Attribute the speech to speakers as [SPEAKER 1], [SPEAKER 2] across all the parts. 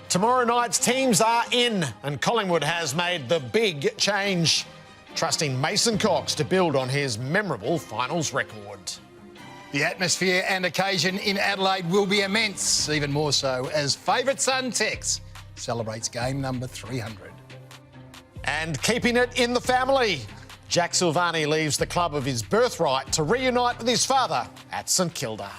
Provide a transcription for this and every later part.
[SPEAKER 1] Tomorrow night's teams are in, and Collingwood has made the big change, trusting Mason Cox to build on his memorable finals record.
[SPEAKER 2] The atmosphere and occasion in Adelaide will be immense, even more so as favourite son Tex celebrates game number 300.
[SPEAKER 1] And keeping it in the family, Jack Silvagni leaves the club of his birthright to reunite with his father at St Kilda.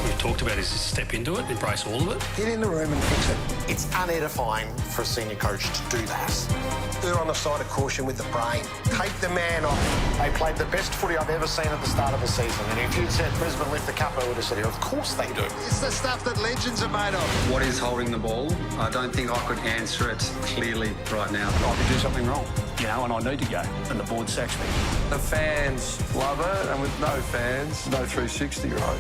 [SPEAKER 3] We've talked about is step into it, embrace all of it.
[SPEAKER 2] Get in the room and fix it.
[SPEAKER 1] It's unedifying for a senior coach to do that.
[SPEAKER 4] They're on the side of caution with the brain. Take the man off.
[SPEAKER 1] They played the best footy I've ever seen at the start of the season, and if you'd said Brisbane lift the cup, I would have said, of course they do.
[SPEAKER 4] It's the stuff that legends are made of.
[SPEAKER 5] What is holding the ball? I don't think I could answer it clearly right now.
[SPEAKER 3] I could do something wrong, and I need to go, and the board sacks me.
[SPEAKER 6] The fans love it, and with no fans, no 360, right?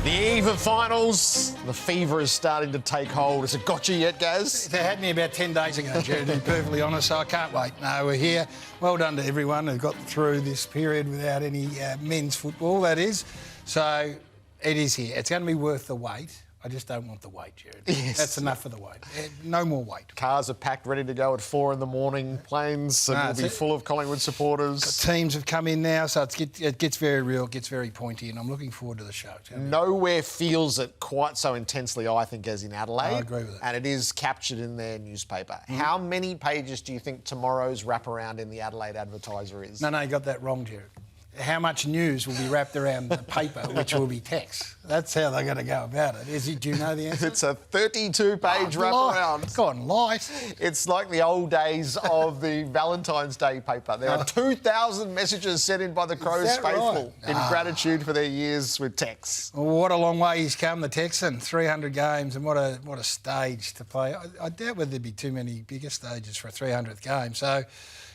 [SPEAKER 1] The eve of finals, the fever is starting to take hold. Has it got you yet, Gaz?
[SPEAKER 2] They had me about 10 days ago, Gerard, to be perfectly honest, so I can't wait. No, we're here. Well done to everyone who got through this period without any men's football, that is. So it is here. It's going to be worth the wait. I just don't want the wait, Gerard.
[SPEAKER 1] Yes.
[SPEAKER 2] That's enough for the wait. No more wait.
[SPEAKER 1] Cars are packed, ready to go at 4 a.m. Planes will be full of Collingwood supporters.
[SPEAKER 2] Teams have come in now, so it gets very real, it gets very pointy, and I'm looking forward to the show.
[SPEAKER 1] Nowhere feels it quite so intensely, I think, as in Adelaide.
[SPEAKER 2] I agree with that.
[SPEAKER 1] And it is captured in their newspaper. How many pages do you think tomorrow's wraparound in the Adelaide Advertiser is?
[SPEAKER 2] No, you got that wrong, Gerard. How much news will be wrapped around the paper, which will be text? That's how they're going to go about it. Do you know the answer?
[SPEAKER 1] It's a 32-page wraparound.
[SPEAKER 2] Gone light.
[SPEAKER 1] It's like the old days of the Valentine's Day paper. There are 2,000 messages sent in by the Crows faithful in gratitude for their years with Tex.
[SPEAKER 2] Well, what a long way he's come, the Texan. 300 games, and what a stage to play. I doubt whether there'd be too many bigger stages for a 300th game. So,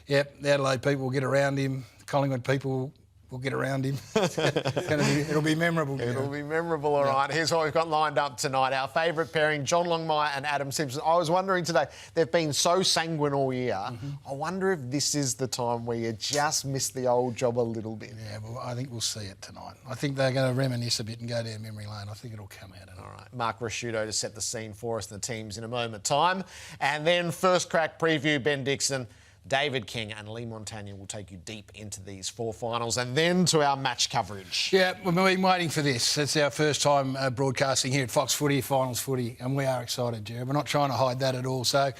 [SPEAKER 2] yep, the Adelaide people will get around him. The Collingwood people will get around him. It'll be memorable.
[SPEAKER 1] It'll be memorable, all right. Here's what we've got lined up tonight. Our favourite pairing, John Longmire and Adam Simpson. I was wondering today, they've been so sanguine all year. I wonder if this is the time where you just miss the old job a little bit.
[SPEAKER 2] Yeah, well, I think we'll see it tonight. I think they're going to reminisce a bit and go down memory lane. I think it'll come out.
[SPEAKER 1] All right. Mark Rasciuto to set the scene for us and the teams in a moment time. And then first crack preview, Ben Dixon, David King and Lee Montagna will take you deep into these 4 finals and then to our match coverage.
[SPEAKER 2] Yeah, we've been waiting for this. It's our first time broadcasting here at Fox Footy, Finals Footy, and we are excited, Gerard. We're not trying to hide that at all. So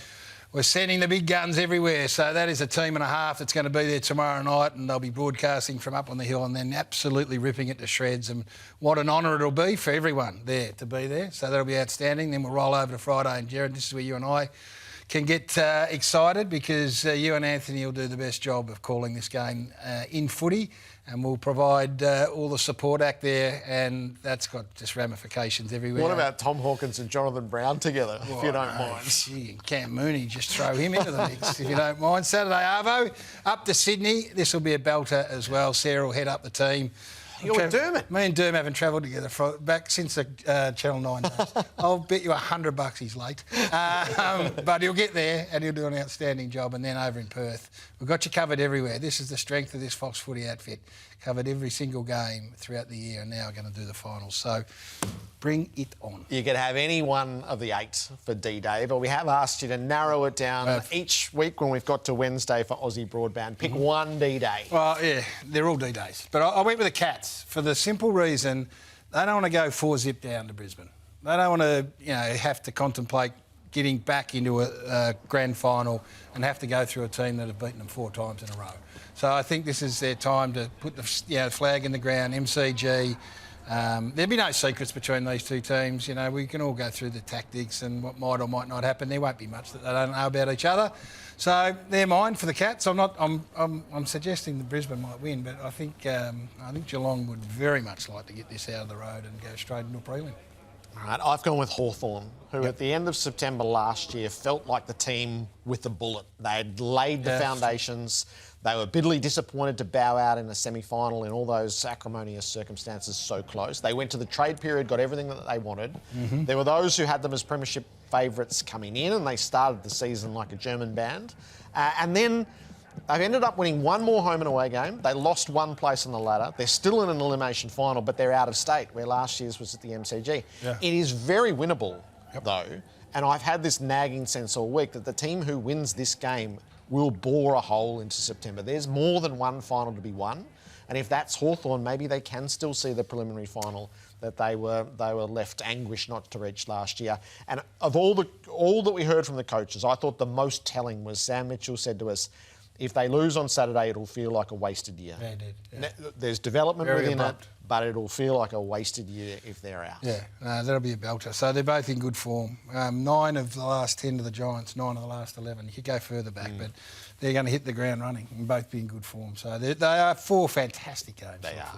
[SPEAKER 2] we're sending the big guns everywhere. So that is a team and a half that's going to be there tomorrow night, and they'll be broadcasting from up on the hill and then absolutely ripping it to shreds. And what an honour it'll be for everyone there to be there. So that'll be outstanding. Then we'll roll over to Friday, and Gerard, this is where you and I can get excited because you and Anthony will do the best job of calling this game in footy, and we'll provide all the support act there, and that's got just ramifications everywhere.
[SPEAKER 1] What about Tom Hawkins and Jonathan Brown together, if you don't mind?
[SPEAKER 2] Gee, Cam Mooney, just throw him into the mix, if you don't mind. Saturday Arvo, up to Sydney. This will be a belter as well. Sarah will head up the team.
[SPEAKER 1] You're with Dermot.
[SPEAKER 2] Me and Derm haven't travelled together back since the Channel 9 days. I'll bet you $100 he's late. But he'll get there and he'll do an outstanding job. And then over in Perth, we've got you covered everywhere. This is the strength of this Fox Footy outfit. Covered every single game throughout the year, and now we're going to do the finals. So bring it on.
[SPEAKER 1] You could have any one of the 8 for D-Day, but we have asked you to narrow it down each week when we've got to Wednesday for Aussie Broadband. Pick one D-Day.
[SPEAKER 2] Well, yeah, they're all D-Days. But I went with the Cats for the simple reason they don't want to go 4-zip down to Brisbane. They don't want to, have to contemplate getting back into a grand final and have to go through a team that have beaten them 4 times in a row. So I think this is their time to put the flag in the ground, MCG. There'll be no secrets between these two teams. We can all go through the tactics and what might or might not happen. There won't be much that they don't know about each other. So they're mine for the Cats. I'm suggesting that Brisbane might win, but I think Geelong would very much like to get this out of the road and go straight into a prelim.
[SPEAKER 1] All right, I've gone with Hawthorn, who at the end of September last year felt like the team with the bullet. They had laid the foundations. They were bitterly disappointed to bow out in a semi-final in all those acrimonious circumstances so close. They went to the trade period, got everything that they wanted. There were those who had them as Premiership favourites coming in, and they started the season like a German band. And then They've ended up winning one more home and away game. They lost one place on the ladder. They're still in an elimination final, but they're out of state, where last year's was at the MCG.
[SPEAKER 2] Yeah.
[SPEAKER 1] It is very winnable, though, and I've had this nagging sense all week that the team who wins this game will bore a hole into September. There's more than one final to be won, and if that's Hawthorn, maybe they can still see the preliminary final that they were left anguished not to reach last year. And of all that we heard from the coaches, I thought the most telling was Sam Mitchell said to us, if they lose on Saturday, it'll feel like a wasted year.
[SPEAKER 2] Yeah, it did. Yeah.
[SPEAKER 1] There's development
[SPEAKER 2] Very
[SPEAKER 1] within
[SPEAKER 2] abrupt.
[SPEAKER 1] it, but it'll feel like a wasted year if they're out.
[SPEAKER 2] Yeah, that'll be a belter. So they're both in good form. 9 of the last 10 to the Giants, 9 of the last 11. You could go further back, but they're going to hit the ground running and both be in good form. So they are 4 fantastic games.
[SPEAKER 1] They are.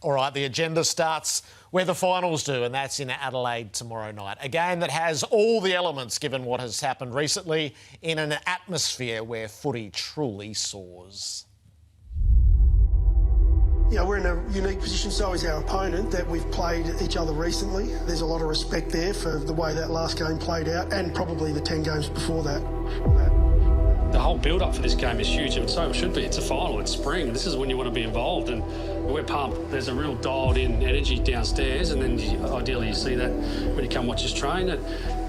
[SPEAKER 1] All right, the agenda starts where the finals do, and that's in Adelaide tomorrow night. A game that has all the elements, given what has happened recently, in an atmosphere where footy truly soars.
[SPEAKER 7] Yeah, we're in a unique position, so is our opponent, that we've played each other recently. There's a lot of respect there for the way that last game played out, and probably the 10 games before that.
[SPEAKER 3] The whole build-up for this game is huge, and so it should be. It's a final, it's spring. This is when you want to be involved, and we're pumped. There's a real dialed-in energy downstairs, and then ideally you see that when you come watch us train.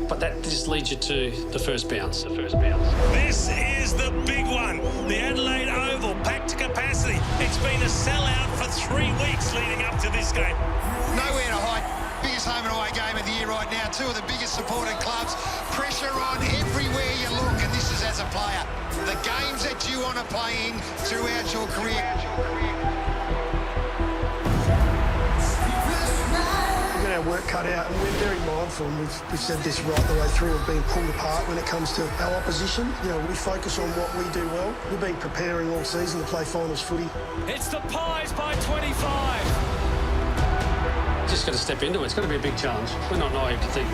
[SPEAKER 3] But that just leads you to the first bounce.
[SPEAKER 8] This is the big one. The Adelaide Oval, packed to capacity. It's been a sellout for 3 weeks leading up to this game.
[SPEAKER 9] Nowhere to hide. Biggest home and away game of the year right now. 2 of the biggest supported clubs. Pressure on everywhere you look, and this is as a player. The games that you want to play in throughout your career.
[SPEAKER 7] We're going to have work cut out, and we're very mindful, and we've said this right the way through, of being pulled apart when it comes to our opposition. You know, we focus on what we do well. We've been preparing all season to play finals footy.
[SPEAKER 8] It's the Pies by 25.
[SPEAKER 3] Just got to step into it. It's going to be a big challenge. We're not naive to think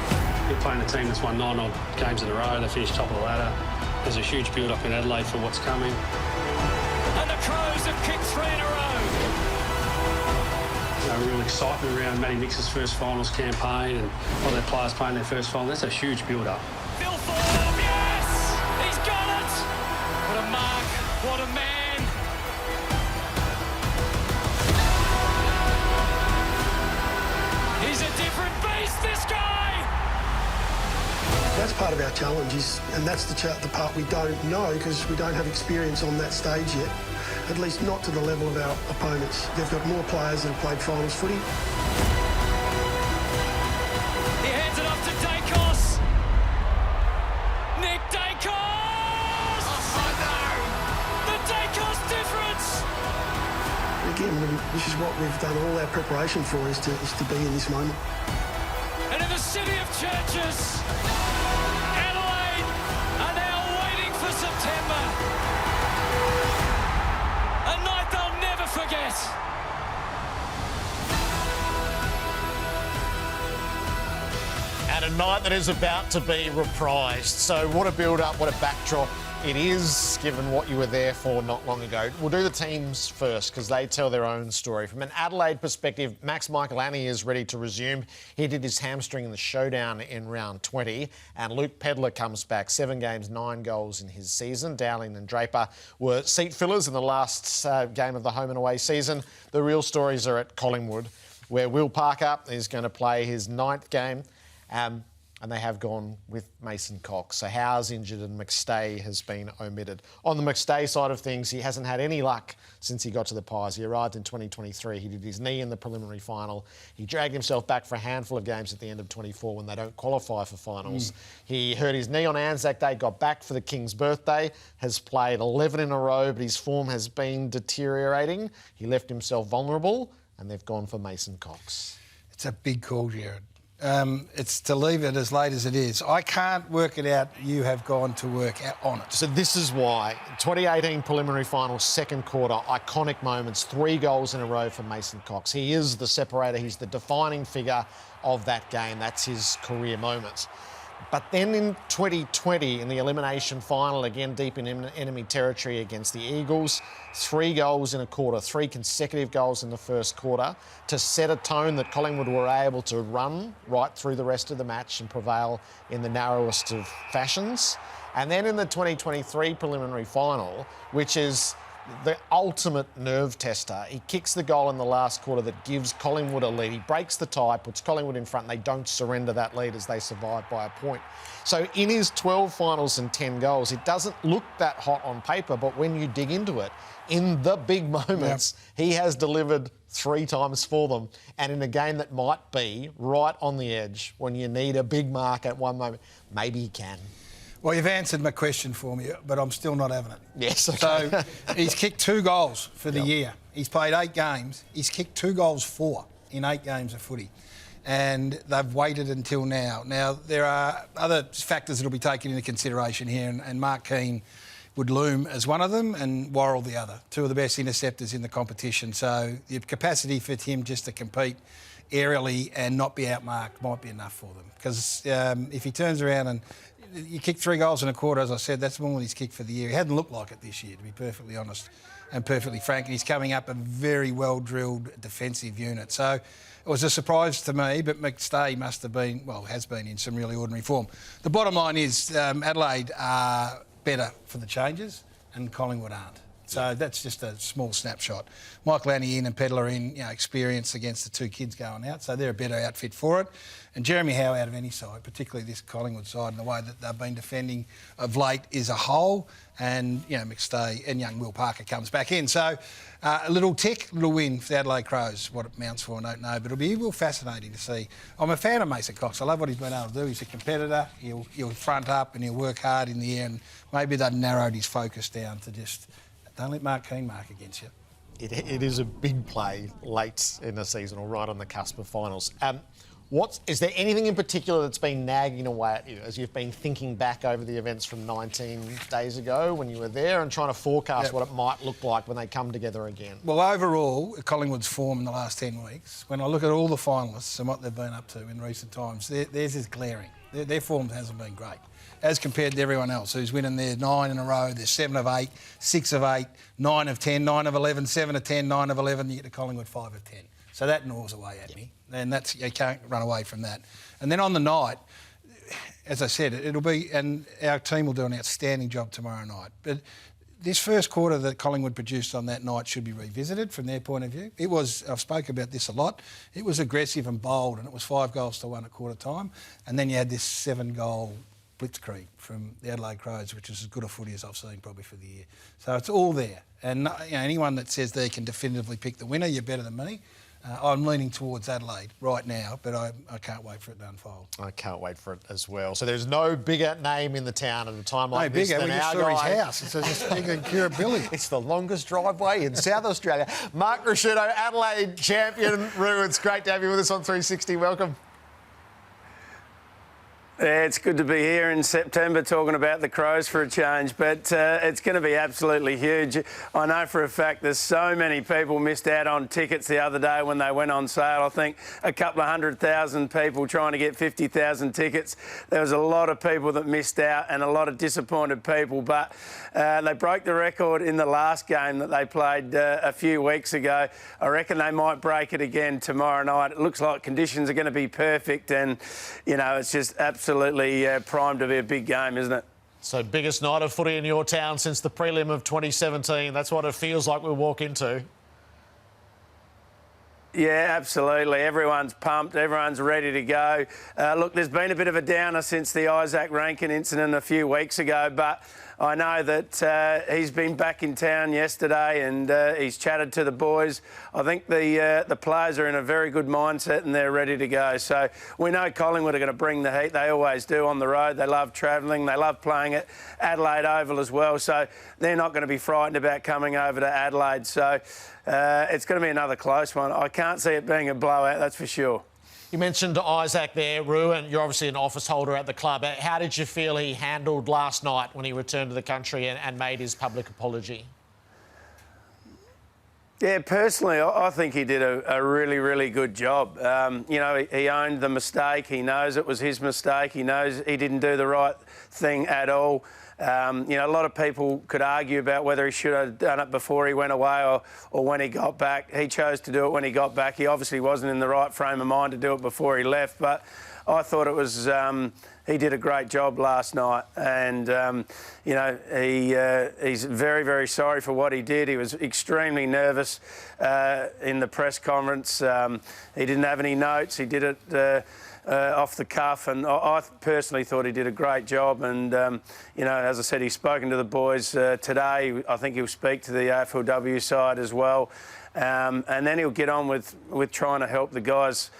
[SPEAKER 3] you're playing a team that's won 9 odd games in a row. They finished top of the ladder. There's a huge build-up in Adelaide for what's coming.
[SPEAKER 8] And the Crows have kicked 3 in a row.
[SPEAKER 3] Real excitement around Matty Mix's first finals campaign and all their players playing their first final. That's a huge build-up.
[SPEAKER 8] Phil Thorpe, yes! He's got it! What a mark, what a man! He's a different beast, this guy!
[SPEAKER 7] That's part of our challenge, and that's the part we don't know, because we don't have experience on that stage yet. At least not to the level of our opponents. They've got more players that have played finals footy.
[SPEAKER 8] He hands it off to Dacos. Nick Dacos! Oh, no! The Dacos difference!
[SPEAKER 7] Again, this is what we've done all our preparation for, is to be in this moment.
[SPEAKER 8] And in the city of churches, Adelaide are now waiting for September. A night they'll never forget.
[SPEAKER 1] And a night that is about to be reprised. So what a build-up, what a backdrop it is, given what you were there for not long ago. We'll do the teams first, because they tell their own story. From an Adelaide perspective, Max Michaelani is ready to resume. He did his hamstring in the showdown in round 20, and Luke Pedlar comes back. 7 games, 9 goals in his season. Dowling and Draper were seat fillers in the last game of the home and away season. The real stories are at Collingwood, where Will Parker is going to play his 9th game. And they have gone with Mason Cox. So Howe's injured and McStay has been omitted. On the McStay side of things, he hasn't had any luck since he got to the Pies. He arrived in 2023. He did his knee in the preliminary final. He dragged himself back for a handful of games at the end of 24 when they don't qualify for finals. He hurt his knee on Anzac Day, got back for the King's birthday, has played 11 in a row, but his form has been deteriorating. He left himself vulnerable, and they've gone for Mason Cox.
[SPEAKER 2] It's a big call, Gerard. It's to leave it as late as it is. I can't work it out. You have gone to work on it.
[SPEAKER 1] So this is why. 2018 preliminary final, second quarter, iconic moments, 3 goals in a row for Mason Cox. He is the separator. He's the defining figure of that game. That's his career moment. But then in 2020, in the elimination final, again deep in enemy territory against the Eagles, 3 goals in a quarter, 3 consecutive goals in the first quarter to set a tone that Collingwood were able to run right through the rest of the match and prevail in the narrowest of fashions. And then in the 2023 preliminary final, which is the ultimate nerve tester, he kicks the goal in the last quarter that gives Collingwood a lead. He breaks the tie, puts Collingwood in front, and they don't surrender that lead as they survive by a point. So in his 12 finals and 10 goals, it doesn't look that hot on paper, but when you dig into it, in the big moments, he has delivered 3 times for them. And in a game that might be right on the edge, when you need a big mark at one moment, maybe he can.
[SPEAKER 2] Well, you've answered my question for me, but I'm still not having it.
[SPEAKER 1] Yes, okay.
[SPEAKER 2] So he's kicked 2 goals for the year. He's played 8 games. He's kicked 2 goals for in 8 games of footy. And they've waited until now. Now, there are other factors that will be taken into consideration here, and Rankine would loom as one of them and Worrell the other. 2 of the best interceptors in the competition. So the capacity for him just to compete aerially and not be outmarked might be enough for them. Because if he turns around and you kick 3 goals in a quarter, as I said, that's more than he's kicked for the year. He hadn't looked like it this year, to be perfectly honest and perfectly frank. And he's coming up a very well-drilled defensive unit. So it was a surprise to me, but McStay must have been, well, has been in some really ordinary form. The bottom line is Adelaide are better for the changes and Collingwood aren't. So that's just a small snapshot. Michael Lanny in and Pedler in, experience against the 2 kids going out, so they're a better outfit for it. And Jeremy Howe out of any side, particularly this Collingwood side, and the way that they've been defending of late is a whole. And, McStay and young Will Parker comes back in. So a little tick, little win for the Adelaide Crows. What it amounts for, I don't know, but it'll be real fascinating to see. I'm a fan of Mason Cox. I love what he's been able to do. He's a competitor. He'll front up and he'll work hard in the air. And maybe they've narrowed his focus down to just... Don't let Rankine mark against you.
[SPEAKER 1] It is a big play late in the season or right on the cusp of finals. Is there anything in particular that's been nagging away at you as you've been thinking back over the events from 19 days ago when you were there and trying to forecast what it might look like when they come together again?
[SPEAKER 2] Well, overall, Collingwood's form in the last 10 weeks, when I look at all the finalists and what they've been up to in recent times, theirs is glaring. Their form hasn't been great, as compared to everyone else who's winning their 9 in a row. They're 7 of 8, 6 of 8, 9 of 10, 9 of 11, 7 of 10, 9 of 11. You get to Collingwood 5 of 10. So that gnaws away at me, and you can't run away from that. And then on the night, as I said, it'll be, and our team will do an outstanding job tomorrow night. But this first quarter that Collingwood produced on that night should be revisited from their point of view. It was, I've spoken about this a lot, it was aggressive and bold, and it was 5 goals to 1 at quarter time. And then you had this 7-goal blitzkrieg from the Adelaide Crows, which is as good a footy as I've seen probably for the year. So it's all there. And anyone that says they can definitively pick the winner, you're better than me. I'm leaning towards Adelaide right now, but I can't wait for it to unfold.
[SPEAKER 1] I can't wait for it as well. So there's no bigger name in the town at a time like this
[SPEAKER 2] bigger.
[SPEAKER 1] than
[SPEAKER 2] We just
[SPEAKER 1] our
[SPEAKER 2] saw
[SPEAKER 1] guy.
[SPEAKER 2] his house. It's just bigger than Kirribilli.
[SPEAKER 1] It's the longest driveway in South Australia. Mark Rasciuto, Adelaide champion. Roo, it's great to have you with us on 360. Welcome.
[SPEAKER 10] Yeah, it's good to be here in September talking about the Crows for a change, but it's going to be absolutely huge. I know for a fact there's so many people missed out on tickets the other day when they went on sale. I think a couple of 100,000 people trying to get 50,000 tickets. There was a lot of people that missed out and a lot of disappointed people, but they broke the record in the last game that they played a few weeks ago. I reckon they might break it again tomorrow night. It looks like conditions are going to be perfect and, it's just absolutely primed to be a big game, isn't it?
[SPEAKER 1] So biggest night of footy in your town since the prelim of 2017. That's what it feels like we'll walk into.
[SPEAKER 10] Yeah, absolutely. Everyone's pumped. Everyone's ready to go. Look, there's been a bit of a downer since the Rankine incident a few weeks ago, but I know that he's been back in town yesterday and he's chatted to the boys. I think the players are in a very good mindset and they're ready to go. So we know Collingwood are going to bring the heat. They always do on the road. They love travelling. They love playing at Adelaide Oval as well. So they're not going to be frightened about coming over to Adelaide. So it's going to be another close one. I can't see it being a blowout, that's for sure.
[SPEAKER 1] You mentioned Isaac there, Roo, and you're obviously an office holder at the club. How did you feel he handled last night when he returned to the country and made his public apology?
[SPEAKER 10] Yeah, personally, I think he did a really, really good job. He owned the mistake. He knows it was his mistake. He knows he didn't do the right thing at all. A lot of people could argue about whether he should have done it before he went away or when he got back. He chose to do it when he got back. He obviously wasn't in the right frame of mind to do it before he left, but I thought it was... he did a great job last night, and he's very, very sorry for what he did. He was extremely nervous in the press conference. He didn't have any notes. He did it off the cuff, and I personally thought he did a great job. And as I said, he's spoken to the boys today. I think he'll speak to the AFLW side as well, and then he'll get on with trying to help the guys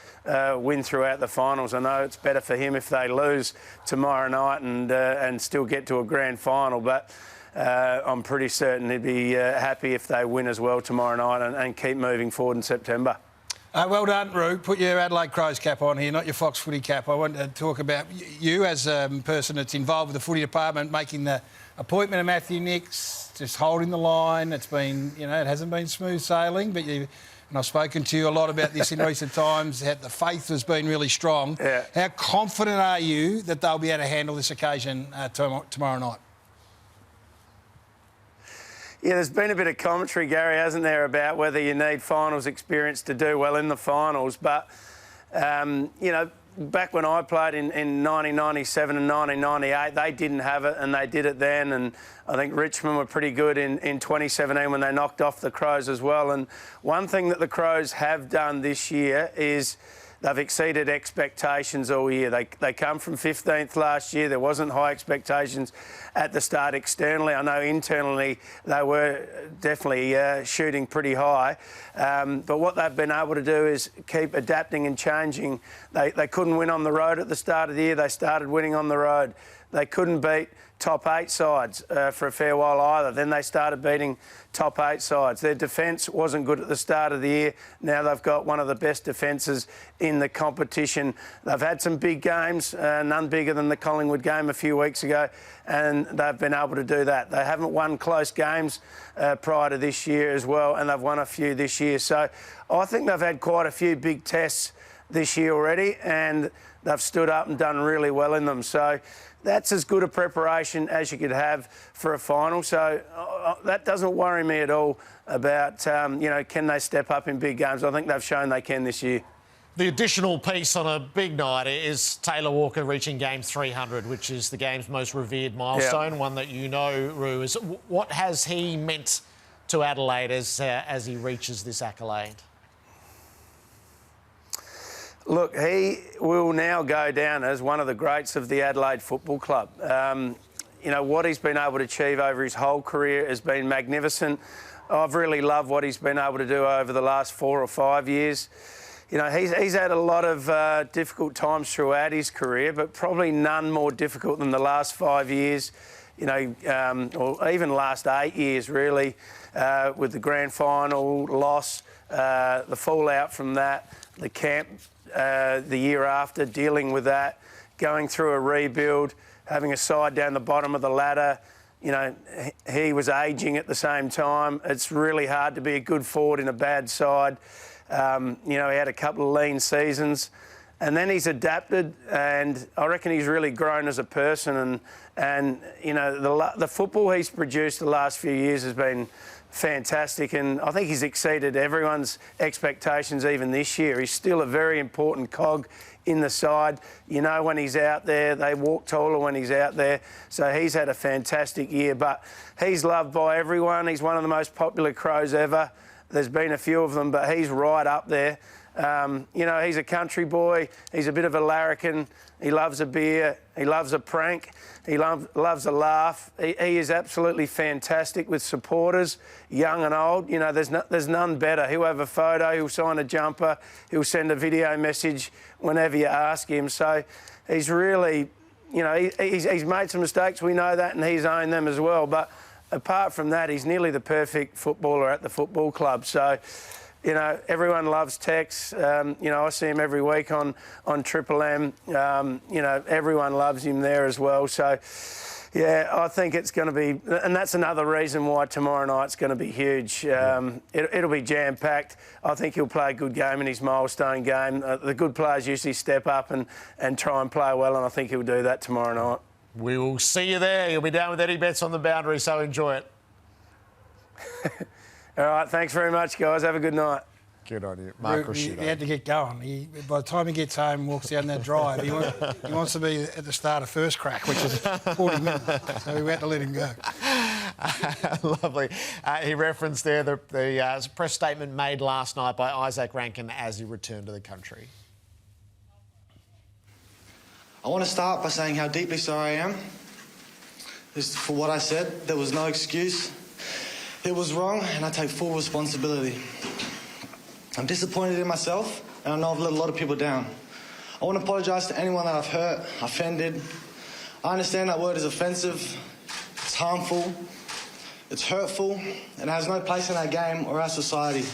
[SPEAKER 10] win throughout the finals. I know it's better for him if they lose tomorrow night and still get to a grand final, but I'm pretty certain he'd be happy if they win as well tomorrow night and keep moving forward in September.
[SPEAKER 2] Well done, Roo. Put your Adelaide Crows cap on here, not your Fox Footy cap. I want to talk about you as a person that's involved with the footy department, making the appointment of Matthew Nicks, just holding the line. It's been, it hasn't been smooth sailing, but and I've spoken to you a lot about this in recent times. The faith has been really strong.
[SPEAKER 10] Yeah.
[SPEAKER 2] How confident are you that they'll be able to handle this occasion tomorrow night?
[SPEAKER 10] Yeah, there's been a bit of commentary, Gary, hasn't there, about whether you need finals experience to do well in the finals. But, back when I played in 1997 and 1998, they didn't have it, and they did it then. And I think Richmond were pretty good in 2017 when they knocked off the Crows as well. And one thing that the Crows have done this year is they've exceeded expectations all year. They come from 15th last year. There wasn't high expectations at the start externally. I know internally they were definitely shooting pretty high. But what they've been able to do is keep adapting and changing. They couldn't win on the road at the start of the year. They started winning on the road. They couldn't beat top 8 sides for a fair while either. Then they started beating top 8 sides. Their defence wasn't good at the start of the year. Now they've got one of the best defences in the competition. They've had some big games, none bigger than the Collingwood game a few weeks ago, and they've been able to do that. They haven't won close games prior to this year as well, and they've won a few this year. So I think they've had quite a few big tests this year already, and they've stood up and done really well in them. So that's as good a preparation as you could have for a final. So that doesn't worry me at all about, can they step up in big games? I think they've shown they can this year.
[SPEAKER 1] The additional piece on a big night is Taylor Walker reaching game 300, which is the game's most revered milestone, one that Roo. What has he meant to Adelaide as he reaches this accolade?
[SPEAKER 10] Look, he will now go down as one of the greats of the Adelaide Football Club. What he's been able to achieve over his whole career has been magnificent. I've really loved what he's been able to do over the last 4 or 5 years. He's had a lot of difficult times throughout his career, but probably none more difficult than the last 5 years, or even last 8 years, really, with the grand final loss, the fallout from that, the camp the year after, dealing with that, going through a rebuild, having a side down the bottom of the ladder. He was ageing at the same time. It's really hard to be a good forward in a bad side. He had a couple of lean seasons, and then he's adapted, and I reckon he's really grown as a person. And the football he's produced the last few years has been fantastic, and I think he's exceeded everyone's expectations even this year. He's still a very important cog in the side. When he's out there, they walk taller when he's out there. So he's had a fantastic year, but he's loved by everyone. He's one of the most popular Crows ever. There's been a few of them, but he's right up there. He's a country boy. He's a bit of a larrikin. He loves a beer. He loves a prank. He loves a laugh. He is absolutely fantastic with supporters, young and old. There's none better. He'll have a photo. He'll sign a jumper. He'll send a video message whenever you ask him. So he's really, he's made some mistakes. We know that, and he's owned them as well. But apart from that, he's nearly the perfect footballer at the football club. So, everyone loves Tex. I see him every week on Triple M. Everyone loves him there as well. So, yeah, I think it's going to be... And that's another reason why tomorrow night's going to be huge. It'll be jam-packed. I think he'll play a good game in his milestone game. The good players usually step up and try and play well, and I think he'll do that tomorrow night.
[SPEAKER 1] We will see you there. You'll be down with Eddie Betts on the boundary, so enjoy it.
[SPEAKER 10] All right, thanks very much, guys. Have a good night.
[SPEAKER 1] Good on you. Mark
[SPEAKER 2] He had to get going. By the time he gets home and walks down that drive, he wants to be at the start of first crack, which is 40 minutes. So we had to let him go.
[SPEAKER 1] Lovely. He referenced there the press statement made last night by Isaac Rankine as he returned to the country.
[SPEAKER 11] I want to start by saying how deeply sorry I am for what I said. There was no excuse. It was wrong, and I take full responsibility. I'm disappointed in myself, and I know I've let a lot of people down. I want to apologise to anyone that I've hurt, offended. I understand that word is offensive, it's harmful, it's hurtful, and has no place in our game or our society.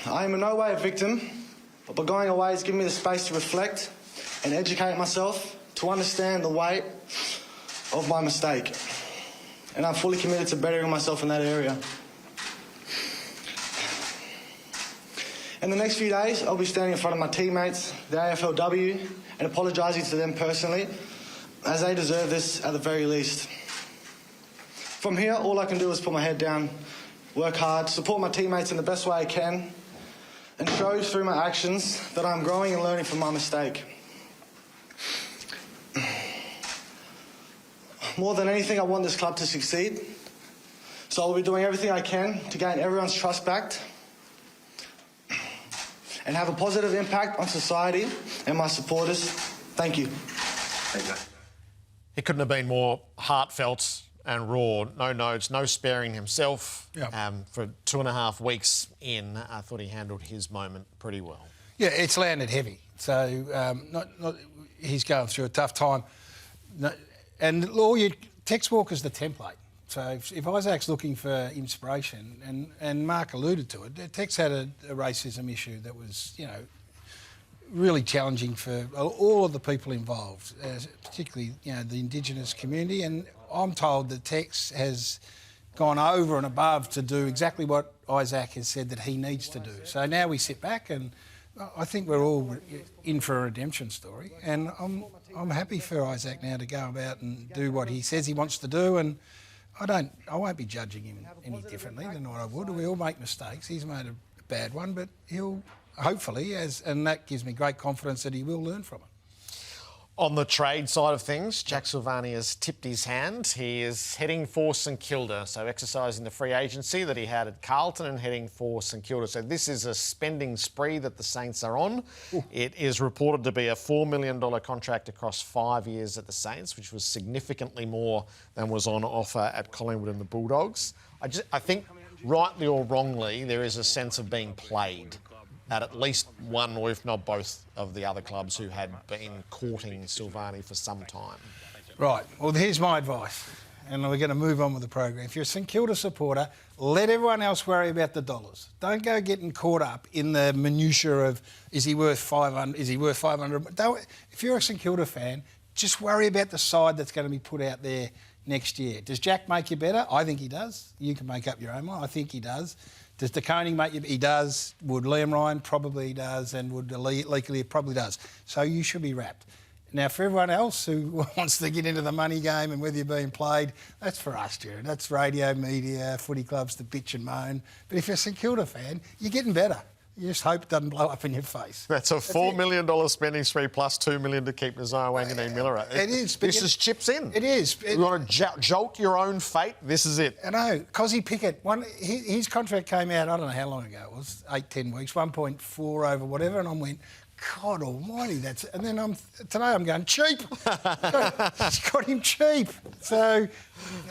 [SPEAKER 11] I am in no way a victim, but by going away has given me the space to reflect and educate myself to understand the weight of my mistake. And I'm fully committed to bettering myself in that area. In the next few days, I'll be standing in front of my teammates, the AFLW, and apologising to them personally, as they deserve this at the very least. From here, all I can do is put my head down, work hard, support my teammates in the best way I can, and show through my actions that I'm growing and learning from my mistake. More than anything, I want this club to succeed, so I'll be doing everything I can to gain everyone's trust back and have a positive impact on society and my supporters. Thank you.
[SPEAKER 1] He couldn't have been more heartfelt and raw. No notes, no sparing himself.
[SPEAKER 2] Yep.
[SPEAKER 1] For 2.5 weeks in, I thought he handled his moment pretty well.
[SPEAKER 2] Yeah, it's landed heavy. So he's going through a tough time. And Tex Walker's the template. So if Isaac's looking for inspiration, and Mark alluded to it, Tex had a racism issue that was, really challenging for all of the people involved, particularly, the Indigenous community. And I'm told that Tex has gone over and above to do exactly what Isaac has said that he needs to do. So now we sit back, and I think we're all in for a redemption story. And I'm happy for Isaac now to go about and do what he says he wants to do. And I won't be judging him any differently than what I would. We all make mistakes. He's made a bad one, but he'll hopefully, and that gives me great confidence that he will learn from it.
[SPEAKER 1] On the trade side of things, Jack Silvagni has tipped his hand. He is heading for St Kilda, so exercising the free agency that he had at Carlton and heading for St Kilda. So this is a spending spree that the Saints are on. Ooh. It is reported to be a $4 million contract across 5 years at the Saints, which was significantly more than was on offer at Collingwood and the Bulldogs. I think, rightly or wrongly, there is a sense of being played at least one, or if not both, of the other clubs who had been courting Silvagni for some time.
[SPEAKER 2] Right. Well, here's my advice, and we're going to move on with the program. If you're a St Kilda supporter, let everyone else worry about the dollars. Don't go getting caught up in the minutiae of, is he worth 500? Is he worth 500? If you're a St Kilda fan, just worry about the side that's going to be put out there next year. Does Jack make you better? I think he does. You can make up your own mind. I think he does. Does De Koning make you... He does. Would Liam Ryan? Probably does. And would Leakley? Probably does. So you should be wrapped. Now, for everyone else who wants to get into the money game and whether you're being played, that's for us, Gerard. That's radio, media, footy clubs to bitch and moan. But if you're a St Kilda fan, you're getting better. You just hope it doesn't blow up in your face.
[SPEAKER 1] That's a $4 million spending spree plus $2 million to keep Nazar Wanganeen Miller.
[SPEAKER 2] It is.
[SPEAKER 1] This is chips in.
[SPEAKER 2] It is.
[SPEAKER 1] You want to jolt your own fate? This is it.
[SPEAKER 2] I know. Cosy Pickett, his contract came out, I don't know how long ago it was, 8-10 weeks, 1.4 over whatever, and I went, God almighty, that's... And then today I'm going, cheap. He's got him cheap. So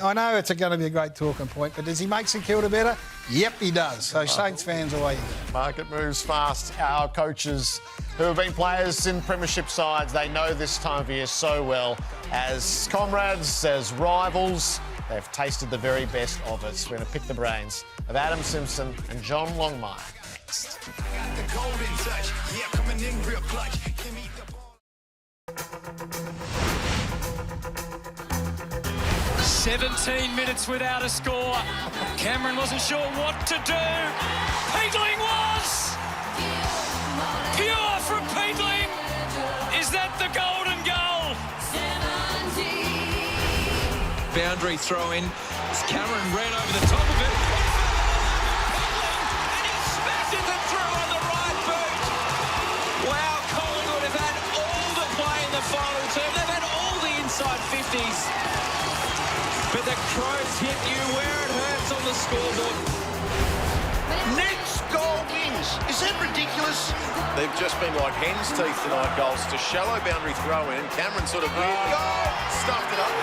[SPEAKER 2] I know it's going to be a great talking point, but does he make St Kilda better? Yep, he does. So Saints fans away.
[SPEAKER 1] Market moves fast. Our coaches who have been players in Premiership sides, they know this time of year so well. As comrades, as rivals, they've tasted the very best of it. So we're going to pick the brains of Adam Simpson and John Longmire.
[SPEAKER 12] 17 minutes without a score. Cameron wasn't sure what to do. Peatling was! Pure from Peatling! Is that the golden goal? boundary throw in. Cameron ran over the top of it. And he smashed it through on the right boot. Wow, Collingwood have had all the play in the final term. They've had all the inside 50s. But the Crows hit you where it hurts on the scoreboard.
[SPEAKER 9] Next goal wins. Is that ridiculous?
[SPEAKER 13] They've just been like hen's teeth tonight, goals to shallow boundary throw in. Cameron sort of weird goal, stuffed it up.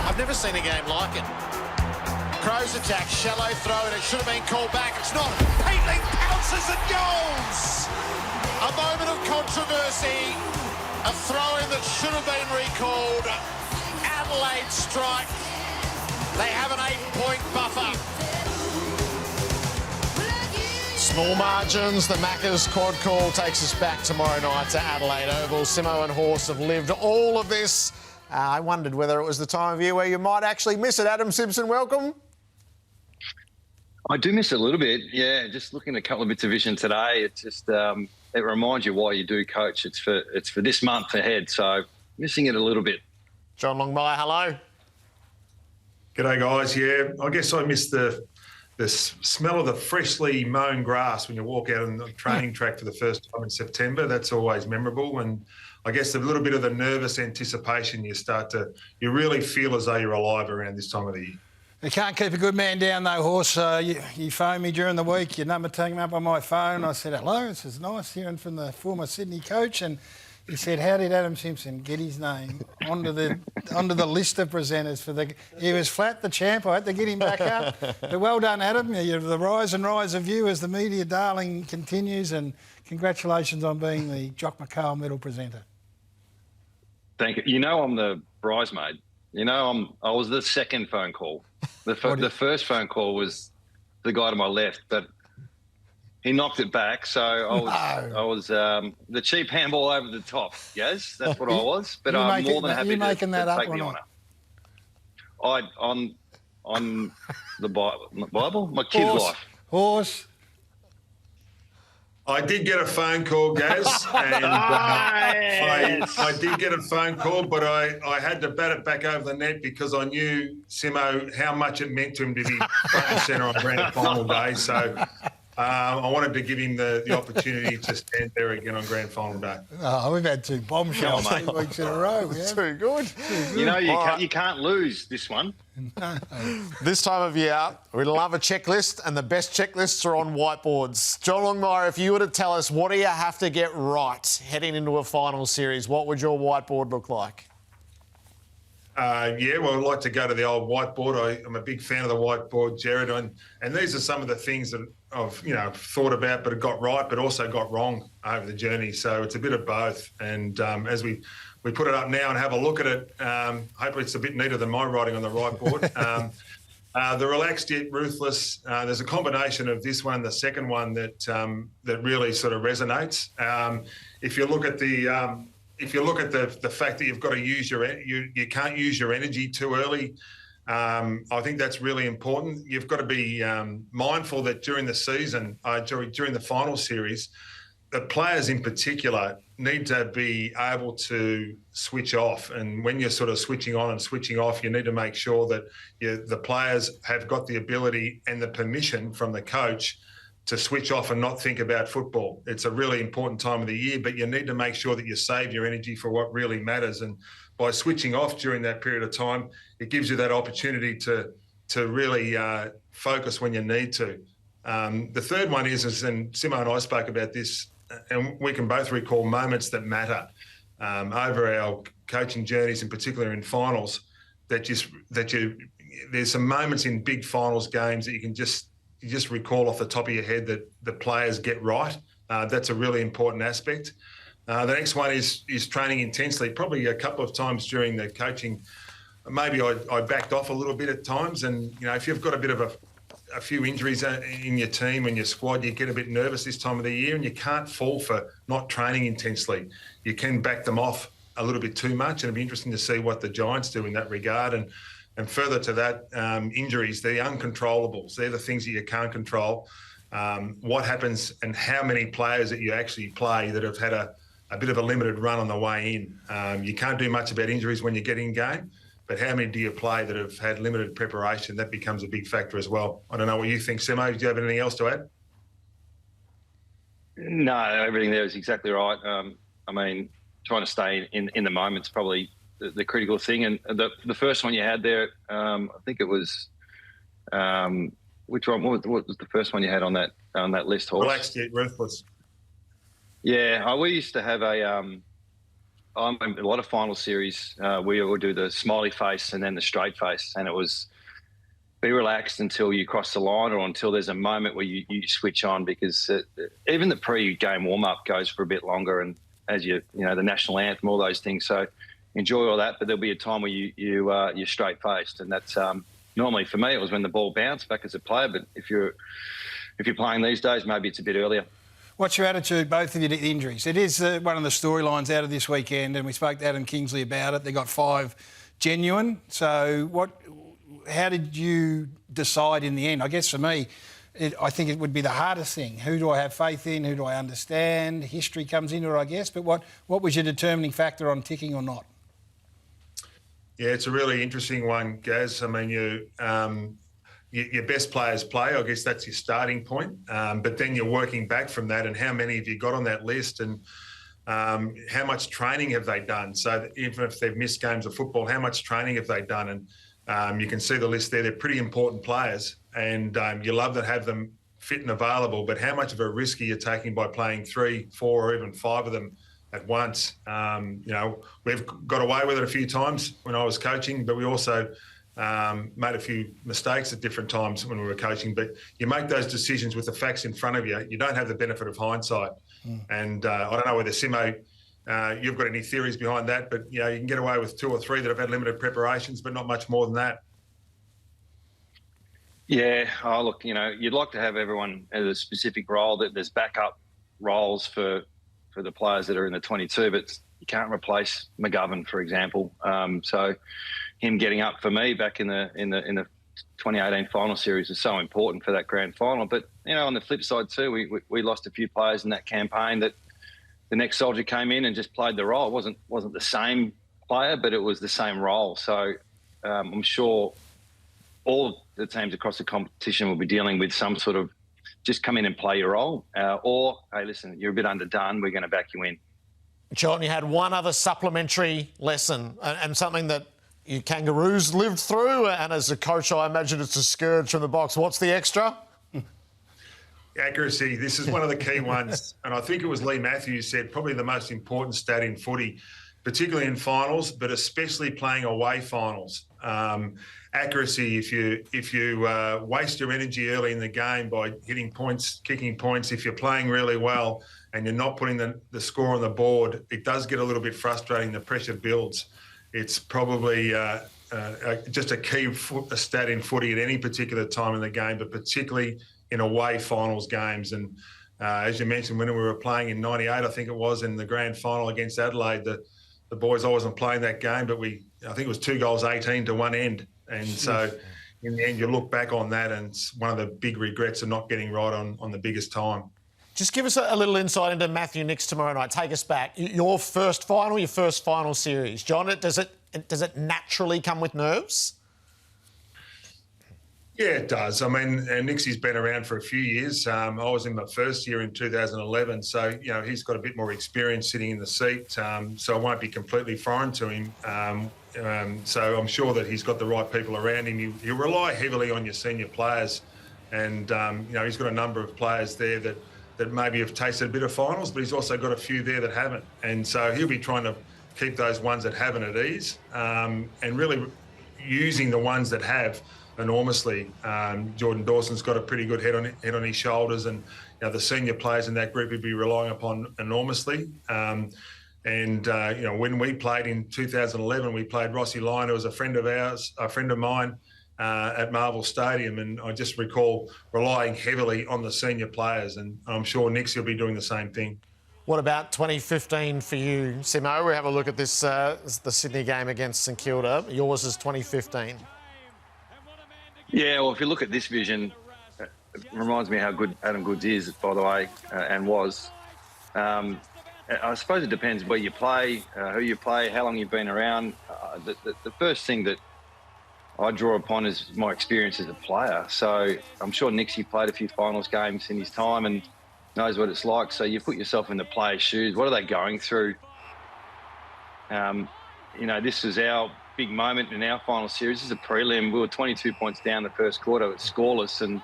[SPEAKER 1] I've never seen a game like it. Crows attack, shallow throw, and it should have been called back. It's not. Peatling pounces and goals. A moment of controversy. A throw-in that should have been recalled. Adelaide strike. They have an 8-point buffer. Small margins. The Macca's quad call takes us back tomorrow night to Adelaide Oval. Simmo and Horse have lived all of this. I wondered whether it was the time of year where you might actually miss it. Adam Simpson, welcome.
[SPEAKER 14] I do miss it a little bit. Yeah, just looking at a couple of bits of vision today, it just it reminds you why you do coach. It's for this month ahead, so missing it a little bit.
[SPEAKER 1] John Longmire, hello.
[SPEAKER 15] G'day, guys. Yeah, I guess I miss the smell of the freshly mown grass when you walk out on the training track for the first time in September. That's always memorable. And I guess a little bit of the nervous anticipation, you really feel as though you're alive around this time of the year.
[SPEAKER 2] You can't keep a good man down though, Horse. You phoned me during the week, your number came up on my phone. I said, hello, this is nice hearing from the former Sydney coach. And he said, how did Adam Simpson get his name onto the list of presenters for the... He was flat, the champ. I had to get him back up. But well done, Adam. You're the rise and rise of you as the media darling continues, and congratulations on being the Jock McHale Medal presenter.
[SPEAKER 14] Thank you. You know I'm the bridesmaid. You know I was the second phone call. The first phone call was the guy to my left, but he knocked it back, so I was the cheap handball over the top. Yes, that's what I was. But I'm more than happy to take the honour. On the Bible, my kid's life.
[SPEAKER 2] Horse.
[SPEAKER 15] I did get a phone call, Gaz, and I did get a phone call, but I had to bat it back over the net because I knew, Simo, how much it meant to him to be front and centre on grand final day. So I wanted to give him the opportunity to stand there again on grand final day.
[SPEAKER 2] Oh, we've had two bombshells 2 weeks in a row. Yeah.
[SPEAKER 1] Too good.
[SPEAKER 14] You know, you can't lose this one.
[SPEAKER 1] This time of year, we love a checklist, and the best checklists are on whiteboards. John Longmire, if you were to tell us what do you have to get right heading into a final series, what would your whiteboard look like?
[SPEAKER 15] Yeah, well, I'd like to go to the old whiteboard. I'm a big fan of the whiteboard, Gerard, and these are some of the things that I've thought about but got right but also got wrong over the journey. So it's a bit of both. And as we put it up now and have a look at it, hopefully it's a bit neater than my writing on the whiteboard. The relaxed yet ruthless, there's a combination of this one and the second one that really sort of resonates. If you look at the fact that you've got to use you can't use your energy too early, I think that's really important. You've got to be mindful that during the season, during the final series, the players in particular need to be able to switch off. And when you're sort of switching on and switching off, you need to make sure that the players have got the ability and the permission from the coach to switch off and not think about football. It's a really important time of the year, but you need to make sure that you save your energy for what really matters. And by switching off during that period of time, it gives you that opportunity to really focus when you need to. The third one is, and Simo and I spoke about this, and we can both recall moments that matter over our coaching journeys, in particular in finals, there's some moments in big finals games that you can just recall off the top of your head that the players get right. That's a really important aspect. The next one is training intensely. Probably a couple of times during the coaching, maybe I backed off a little bit at times. And, if you've got a bit of a few injuries in your team and your squad, you get a bit nervous this time of the year, and you can't fall for not training intensely. You can back them off a little bit too much, and it'd be interesting to see what the Giants do in that regard. And further to that, injuries, the uncontrollables, they're the things that you can't control. What happens and how many players that you actually play that have had a bit of a limited run on the way in. You can't do much about injuries when you get in game, but how many do you play that have had limited preparation? That becomes a big factor as well. I don't know what you think, Simo. Do you have anything else to add?
[SPEAKER 14] No, everything there is exactly right. I mean, trying to stay in the moment is probably the critical thing. And the first one you had there, I think it was which one? What was the first one you had on that list, Horse?
[SPEAKER 15] Relaxed yet ruthless.
[SPEAKER 14] Yeah, we used to have a lot of final series. We would do the smiley face and then the straight face, and it was be relaxed until you cross the line or until there's a moment where you switch on, because even the pre-game warm-up goes for a bit longer, and as the national anthem, all those things. So enjoy all that, but there'll be a time where you're straight-faced, and that's normally for me it was when the ball bounced back as a player. But if you're playing these days, maybe it's a bit earlier.
[SPEAKER 2] What's your attitude, both of you, to injuries? It is one of the storylines out of this weekend, and we spoke to Adam Kingsley about it. They got 5 genuine. So how did you decide in the end? I guess for me, I think it would be the hardest thing. Who do I have faith in? Who do I understand? History comes into it, I guess. But what was your determining factor on ticking or not?
[SPEAKER 15] Yeah, it's a really interesting one, Gaz. I mean, your best players play. I guess that's your starting point. But then you're working back from that, and how many have you got on that list, and how much training have they done? So that even if they've missed games of football, how much training have they done? And you can see the list there. They're pretty important players, and you love to have them fit and available. But how much of a risk are you taking by playing 3, 4 or even 5 of them at once? We've got away with it a few times when I was coaching, but we also made a few mistakes at different times when we were coaching. But you make those decisions with the facts in front of you. You don't have the benefit of hindsight. And I don't know whether, Simo, you've got any theories behind that, but you can get away with 2 or 3 that have had limited preparations, but not much more than that.
[SPEAKER 14] Yeah, look, you'd like to have everyone at a specific role. That there's backup roles for the players that are in the 22, but you can't replace McGovern, for example. So him getting up for me back in the 2018 final series was so important for that grand final. But on the flip side too, we lost a few players in that campaign that the next soldier came in and just played the role. It wasn't the same player, but it was the same role. So I'm sure all the teams across the competition will be dealing with some sort of just come in and play your role, or hey, listen, you're a bit underdone, we're going to back you in.
[SPEAKER 1] John, you had one other supplementary lesson, and something that you Kangaroos lived through, and as a coach, I imagine it's a scourge from the box. What's the extra?
[SPEAKER 15] Accuracy. This is one of the key ones, and I think it was Lee Matthews said probably the most important stat in footy, particularly in finals, but especially playing away finals. Accuracy. If you waste your energy early in the game by hitting points, kicking points, if you're playing really well and you're not putting the score on the board, it does get a little bit frustrating. The pressure builds. It's probably just a key stat in footy at any particular time in the game, but particularly in away finals games. And as you mentioned, when we were playing in '98, I think it was, in the grand final against Adelaide, the boys, I wasn't playing that game, but I think it was 2 goals, 18 to one end. And so in the end, you look back on that, and it's one of the big regrets of not getting right on the biggest time.
[SPEAKER 1] Just give us a little insight into Matthew Nicks tomorrow night. Take us back. Your first final series. John, does it naturally come with nerves?
[SPEAKER 15] Yeah, it does. I mean, Nixie's been around for a few years. I was in my first year in 2011, so he's got a bit more experience sitting in the seat, so it won't be completely foreign to him. So I'm sure that he's got the right people around him. You rely heavily on your senior players, and he's got a number of players there that maybe have tasted a bit of finals, but he's also got a few there that haven't, and so he'll be trying to keep those ones that haven't at ease, and really using the ones that have enormously. Jordan Dawson's got a pretty good head on his shoulders, and the senior players in that group he'd be relying upon enormously. When we played in 2011, we played Rossi Lyon, who was a friend of mine at Marvel Stadium, and I just recall relying heavily on the senior players, and I'm sure Nixie will be doing the same thing.
[SPEAKER 1] What about 2015 for you, Simo? We have a look at this, the Sydney game against St Kilda. Yours is 2015.
[SPEAKER 14] Yeah, well, if you look at this vision, it reminds me how good Adam Goodes is, by the way, and was. I suppose it depends where you play, who you play, how long you've been around. The first thing that I draw upon is my experience as a player. So I'm sure Nixie played a few finals games in his time and knows what it's like. So you put yourself in the player's shoes. What are they going through? This was our big moment in our final series. This is a prelim. We were 22 points down the first quarter. It's scoreless, and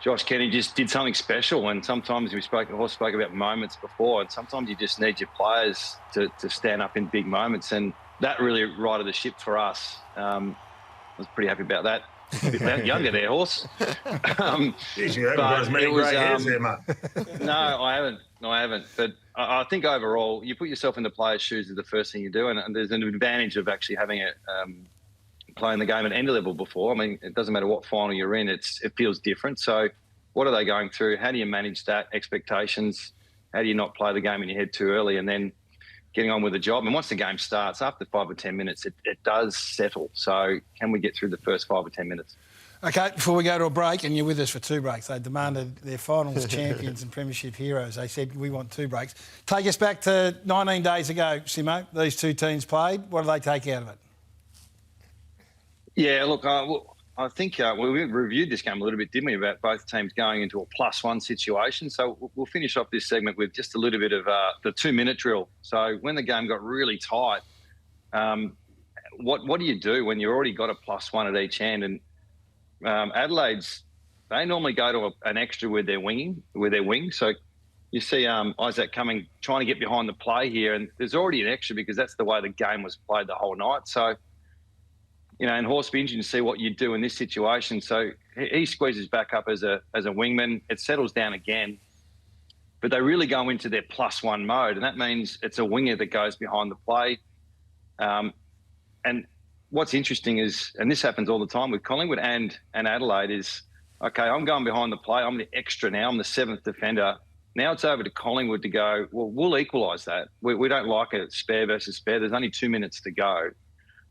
[SPEAKER 14] Josh Kenny just did something special. And sometimes Horse spoke about moments before, and sometimes you just need your players to stand up in big moments. And that really righted the ship for us. I was pretty happy about that. A bit younger there, Horse.
[SPEAKER 15] Jeez, you haven't got as many grey hairs there, mate.
[SPEAKER 14] No, I haven't. But I think overall, you put yourself in the player's shoes is the first thing you do, and there's an advantage of actually having playing the game at any level before. I mean, it doesn't matter what final you're in; it feels different. So, what are they going through? How do you manage that? Expectations? How do you not play the game in your head too early, and then getting on with the job? And once the game starts, after 5 or 10 minutes, it does settle. So, can we get through the first 5 or 10 minutes?
[SPEAKER 2] Okay, before we go to a break, and you're with us for 2 breaks, they demanded their finals champions and premiership heroes. They said, we want 2 breaks. Take us back to 19 days ago, Simo. These 2 teams played. What do they take out of it?
[SPEAKER 14] Yeah, look, I think we reviewed this game a little bit, didn't we, about both teams going into a +1 situation. So we'll finish off this segment with just a little bit of the 2-minute drill. So when the game got really tight, what do you do when you've already got a +1 at each end? And Adelaide's, they normally go to an extra with their wing. So you see Isaac coming, trying to get behind the play here, and there's already an extra because that's the way the game was played the whole night. So, and Horse be interesting to see what you do in this situation. So he squeezes back up as a wingman. It settles down again, but they really go into their +1 mode, and that means it's a winger that goes behind the play. And what's interesting is, and this happens all the time with Collingwood and Adelaide, is, okay, I'm going behind the play. I'm the extra now. I'm the 7th defender. Now it's over to Collingwood to go, well, we'll equalise that. We don't like a spare versus spare. There's only 2 minutes to go.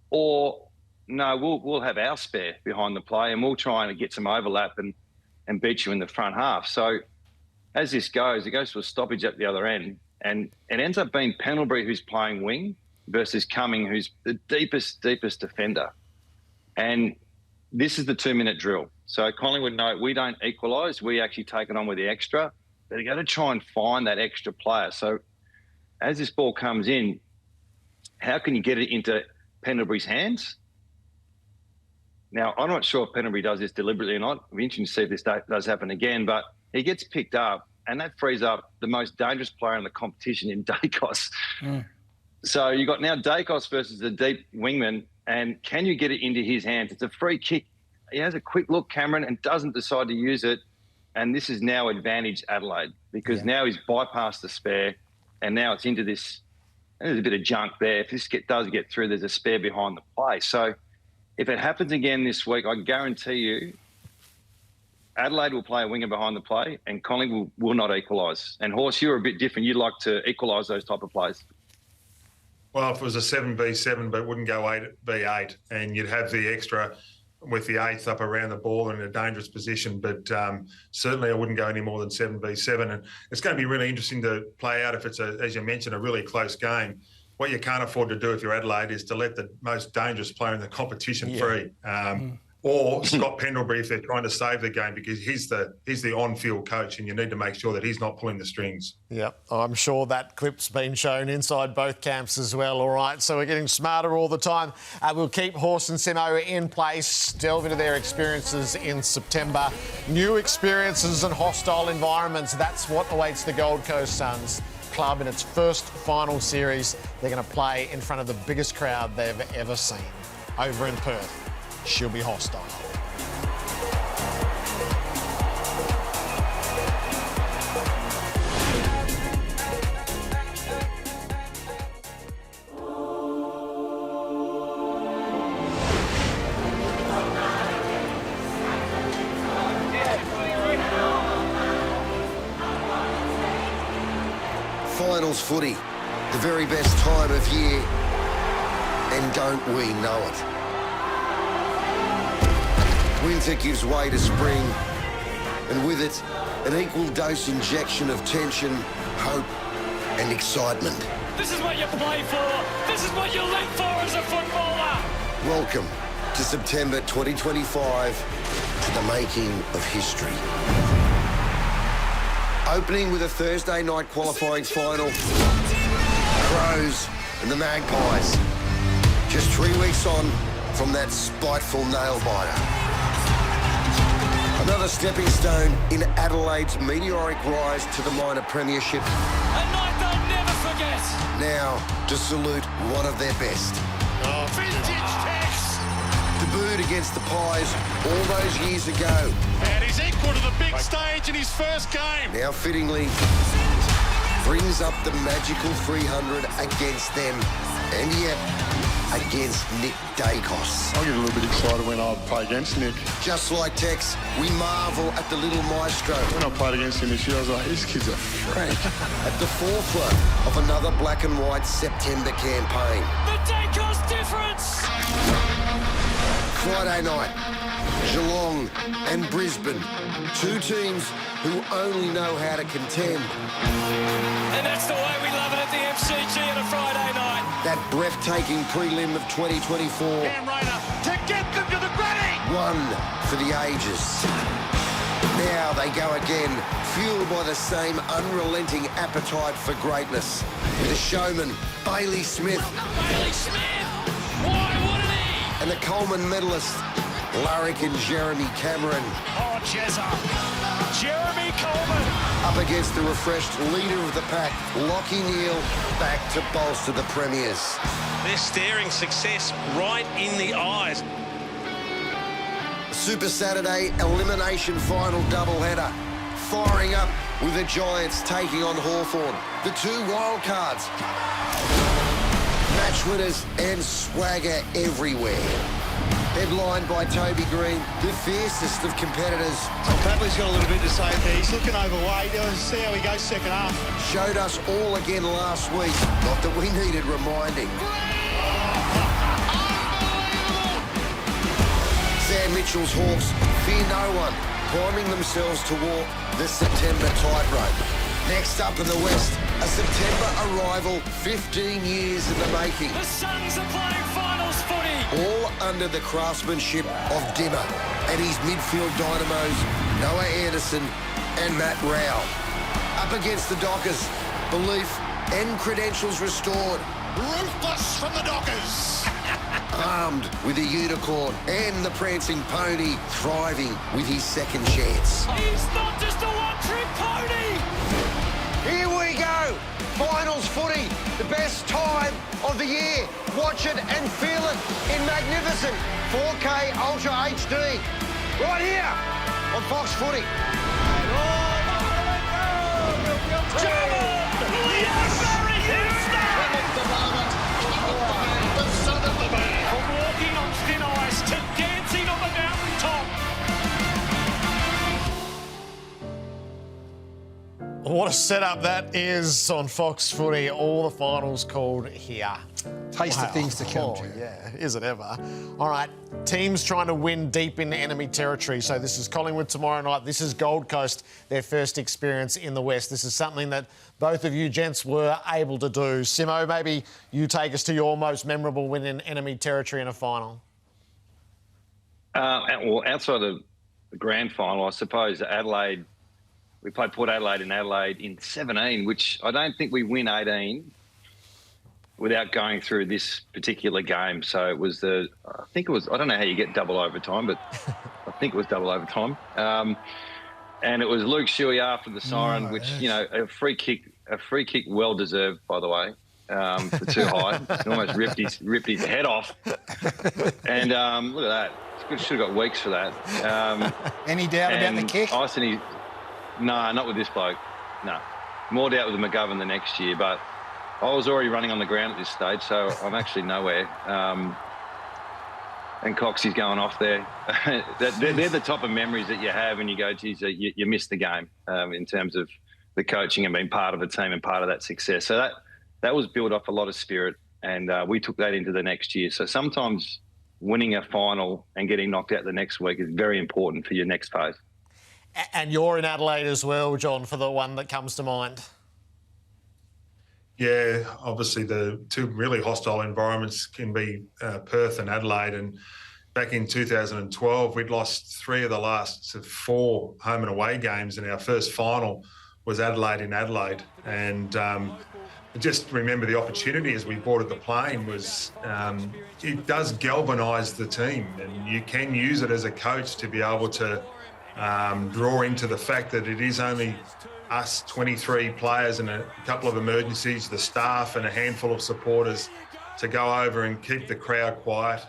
[SPEAKER 14] Or, no, we'll have our spare behind the play and we'll try and get some overlap and beat you in the front half. So as this goes, it goes to a stoppage at the other end. And it ends up being Pendlebury who's playing wing versus Cumming, who's the deepest defender. And this is the 2-minute drill. So Collingwood know we don't equalise. We actually take it on with the extra. They're going to try and find that extra player. So as this ball comes in, how can you get it into Pendlebury's hands? Now, I'm not sure if Pendlebury does this deliberately or not. It'll be interesting to see if this does happen again. But he gets picked up, and that frees up the most dangerous player in the competition in Dacos. Mm. So you've got now Dacos versus the deep wingman, and can you get it into his hands? It's a free kick. He has a quick look, Cameron, and doesn't decide to use it. And this is now advantage Adelaide because now he's bypassed the spare, and now it's into this. And there's a bit of junk there. If this does get through, there's a spare behind the play. So if it happens again this week, I guarantee you Adelaide will play a winger behind the play and Collingwood will not equalise. And Horse, you're a bit different. You'd like to equalise those type of plays.
[SPEAKER 15] Well, if it was a 7v7 but wouldn't go 8v8 and you'd have the extra with the 8th up around the ball in a dangerous position, but certainly I wouldn't go any more than 7v7. And it's going to be really interesting to play out if it's, as you mentioned, a really close game. What you can't afford to do if you're Adelaide is to let the most dangerous player in the competition free. Or Scott Pendlebury if they're trying to save the game, because he's the on-field coach and you need to make sure that he's not pulling the strings.
[SPEAKER 1] Yeah, I'm sure that clip's been shown inside both camps as well. All right, so we're getting smarter all the time. We'll keep Horse and Simo in place, delve into their experiences in September. New experiences and hostile environments. That's what awaits the Gold Coast Suns club in its first final series. They're going to play in front of the biggest crowd they've ever seen over in Perth. She'll be hostile.
[SPEAKER 4] Finals footy, the very best time of year, and don't we know it? Winter gives way to spring, and with it, an equal dose injection of tension, hope, and excitement.
[SPEAKER 12] This is what you play for. This is what you live for as a footballer.
[SPEAKER 4] Welcome to September 2025, to the making of history. Opening with a Thursday night qualifying final, Crows and the Magpies. Just 3 weeks on from that spiteful nail-biter. Another stepping stone in Adelaide's meteoric rise to the minor premiership.
[SPEAKER 12] A night they'll never forget.
[SPEAKER 4] Now to salute one of their best.
[SPEAKER 12] Oh, vintage Tex.
[SPEAKER 4] Debuted against the Pies all those years ago.
[SPEAKER 12] And he's equal to the big stage in his first game.
[SPEAKER 4] Now fittingly brings up the magical 300 against them. And yet, against Nick Dacos.
[SPEAKER 6] I get a little bit excited when I play against Nick.
[SPEAKER 4] Just like Tex, we marvel at the little maestro.
[SPEAKER 6] When I played against him this year, I was like, this kid's a freak.
[SPEAKER 4] At the forefront of another black and white September campaign.
[SPEAKER 12] The Dacos difference.
[SPEAKER 4] Friday night, Geelong and Brisbane. Two teams who only know how to contend.
[SPEAKER 12] And that's the way we love it at the MCG on a Friday night.
[SPEAKER 4] That breathtaking prelim of 2024.
[SPEAKER 12] Cam Rayner to get them to the granny.
[SPEAKER 4] One for the ages. Now they go again, fueled by the same unrelenting appetite for greatness. With a showman, Bailey Smith.
[SPEAKER 12] Bailey Smith! Why wouldn't he?
[SPEAKER 4] And the Coleman medalist, Larrick and Jeremy Cameron.
[SPEAKER 12] Oh, Jezza. Jeremy Coleman.
[SPEAKER 4] Up against the refreshed leader of the pack, Lachie Neale, back to bolster the premiers.
[SPEAKER 8] They're staring success right in the eyes.
[SPEAKER 4] Super Saturday elimination final doubleheader. Firing up with the Giants taking on Hawthorn. The two wild cards. Match winners and swagger everywhere. Headlined by Toby Green, the fiercest of competitors.
[SPEAKER 16] Papley's got a little bit to say there. He's looking overweight. See how he goes second half.
[SPEAKER 4] Showed us all again last week. Not that we needed reminding. Sam Mitchell's Hawks fear no one, climbing themselves to walk the September tightrope. Next up in the West, a September arrival 15 years in the making.
[SPEAKER 12] The Suns are playing finals footy.
[SPEAKER 4] All under the craftsmanship of Dimmer and his midfield dynamos, Noah Anderson and Matt Rowell. Up against the Dockers, belief and credentials restored.
[SPEAKER 12] Ruthless from the Dockers.
[SPEAKER 4] Armed with a unicorn and the prancing pony, thriving with his second chance.
[SPEAKER 12] He's not just a one-trick pony.
[SPEAKER 4] Here we go. Finals footy, the best time of the year. Watch it and feel it in magnificent 4K Ultra HD. Right here on Fox Footy.
[SPEAKER 12] From walking on thin ice to dancing on the mountaintop.
[SPEAKER 1] What a setup that is on Fox Footy. All the finals called here.
[SPEAKER 2] Taste of things to come, Gerard.
[SPEAKER 1] Yeah, is it ever? All right, teams trying to win deep in enemy territory. So this is Collingwood tomorrow night. This is Gold Coast, their first experience in the West. This is something that both of you gents were able to do. Simo, maybe you take us to your most memorable win in enemy territory in a final.
[SPEAKER 14] Well, outside of the grand final, I suppose Adelaide, we played Port Adelaide in Adelaide in 17, which I don't think we win 18 without going through this particular game. So it was I don't know how you get double overtime, but I think it was double overtime. And it was Luke Shuey after the siren, which, you know, a free kick well deserved, by the way, for too high. He almost ripped his head off. And look at that. Should have got weeks for that.
[SPEAKER 2] Any doubt about the kick?
[SPEAKER 14] No, not with this bloke. No. More doubt with the McGovern the next year, but I was already running on the ground at this stage, so I'm actually nowhere. And Coxie's going off there. They're the type of memories that you have and you go, geez, you missed the game in terms of the coaching and being part of a team and part of that success. So that was built off a lot of spirit, and we took that into the next year. So sometimes winning a final and getting knocked out the next week is very important for your next phase.
[SPEAKER 1] And you're in Adelaide as well, John, for the one that comes to mind.
[SPEAKER 15] Yeah, obviously the two really hostile environments can be Perth and Adelaide. And back in 2012, we'd lost 3 of the last 4 home and away games, and our first final was Adelaide in Adelaide. And just remember the opportunity as we boarded the plane was it does galvanise the team, and you can use it as a coach to be able to draw into the fact that it is only us 23 players and a couple of emergencies, the staff and a handful of supporters to go over and keep the crowd quiet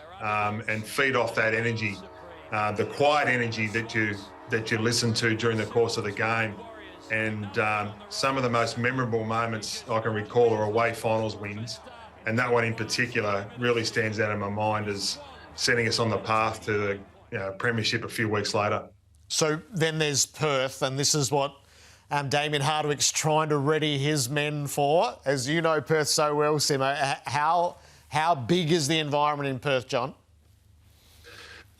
[SPEAKER 15] and feed off that energy, the quiet energy that you listen to during the course of the game. And some of the most memorable moments I can recall are away finals wins, and that one in particular really stands out in my mind as setting us on the path to the Premiership a few weeks later.
[SPEAKER 1] So then there's Perth, and this is what Damien Hardwick's trying to ready his men for. As you know Perth so well, Simo, how big is the environment in Perth, John?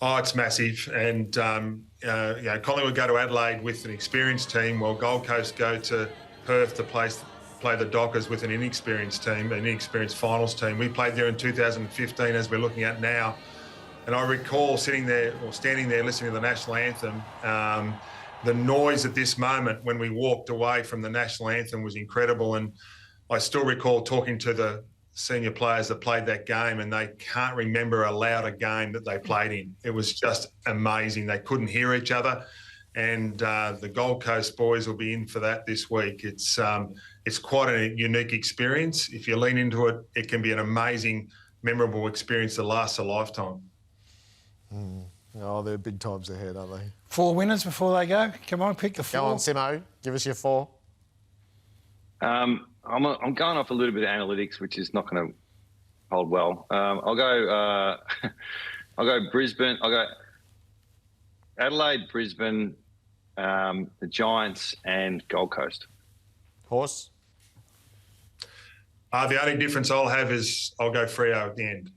[SPEAKER 15] Oh, it's massive. And, Collingwood go to Adelaide with an experienced team, while Gold Coast go to Perth to play the Dockers with an inexperienced team, an inexperienced finals team. We played there in 2015, as we're looking at now. And I recall standing there listening to the national anthem. The noise at this moment when we walked away from the national anthem was incredible. And I still recall talking to the senior players that played that game, and they can't remember a louder game that they played in. It was just amazing. They couldn't hear each other. And the Gold Coast boys will be in for that this week. It's quite a unique experience. If you lean into it, it can be an amazing, memorable experience that lasts a lifetime.
[SPEAKER 1] Oh, they're big times ahead, aren't they?
[SPEAKER 2] 4 winners before they go. Come on, pick the 4.
[SPEAKER 1] Go on, Simo. Give us your 4.
[SPEAKER 14] I'm going off a little bit of analytics, which is not going to hold well. I'll go Brisbane. I'll go Adelaide, Brisbane, the Giants, and Gold Coast.
[SPEAKER 1] Horse?
[SPEAKER 15] The only difference I'll have is I'll go Freo at the end.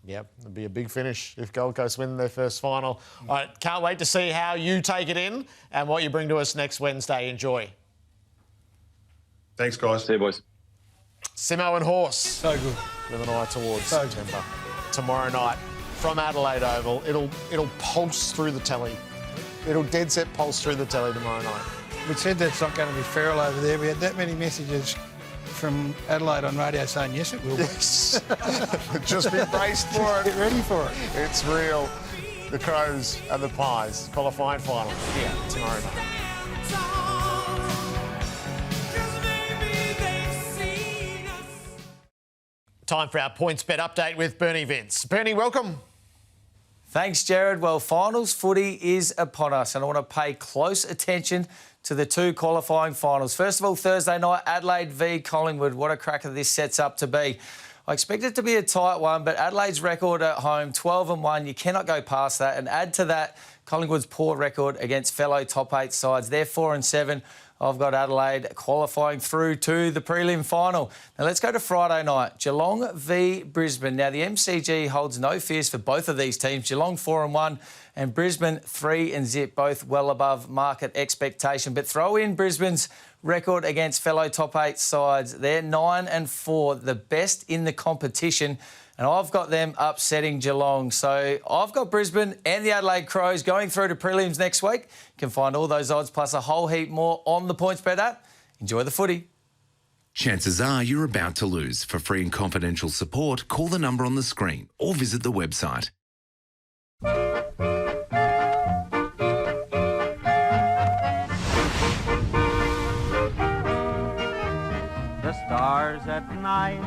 [SPEAKER 1] Yep, it'll be a big finish if Gold Coast win their first final. All right, can't wait to see how you take it in and what you bring to us next Wednesday. Enjoy.
[SPEAKER 15] Thanks, guys.
[SPEAKER 14] See you, boys.
[SPEAKER 1] Simo and Horse.
[SPEAKER 2] So good.
[SPEAKER 1] With an eye towards September. Tomorrow night from Adelaide Oval. It'll pulse through the telly. It'll dead set pulse through the telly tomorrow night.
[SPEAKER 2] We said that's not going to be feral over there. We had that many messages from Adelaide on radio saying, yes, it will be.
[SPEAKER 1] Yes. Just be braced for it.
[SPEAKER 2] Get ready for it.
[SPEAKER 1] It's real. The Crows and the Pies qualifying final here tomorrow night. Time for our points bet update with Bernie Vince. Bernie, welcome.
[SPEAKER 17] Thanks, Gerard. Well, finals footy is upon us, and I want to pay close attention to the 2 qualifying finals. First of all, Thursday night, Adelaide v Collingwood. What a cracker this sets up to be. I expect it to be a tight one, but Adelaide's record at home, 12-1, you cannot go past that. And add to that Collingwood's poor record against fellow top 8 sides. They're 4-7. I've got Adelaide qualifying through to the prelim final. Now let's go to Friday night. Geelong v Brisbane. Now the MCG holds no fears for both of these teams. Geelong 4-1 and Brisbane 3-0, both well above market expectation. But throw in Brisbane's record against fellow top 8 sides. They're 9-4, the best in the competition. And I've got them upsetting Geelong. So I've got Brisbane and the Adelaide Crows going through to prelims next week. You can find all those odds plus a whole heap more on the PointsBet app. Enjoy the footy.
[SPEAKER 18] Chances are you're about to lose. For free and confidential support, call the number on the screen or visit the website.
[SPEAKER 19] The stars at night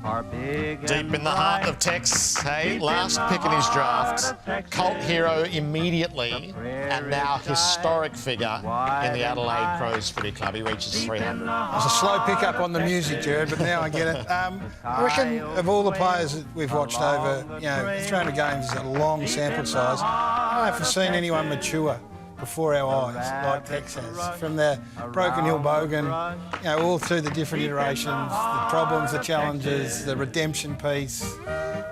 [SPEAKER 19] are big.
[SPEAKER 1] Deep in the heart of Tex, hey, last pick in his draft, cult hero immediatay, and now historic figure in the Adelaide Crows Footy Club. He reaches 300.
[SPEAKER 2] It was a slow pick-up on the music, Gerard, but now I get it. I reckon of all the players that we've watched over, 300 games is a long sample size. I don't know if I've seen anyone mature before our eyes, like Tex has. From the Broken Hill Bogan, all through the different iterations, the problems, the challenges, the redemption piece.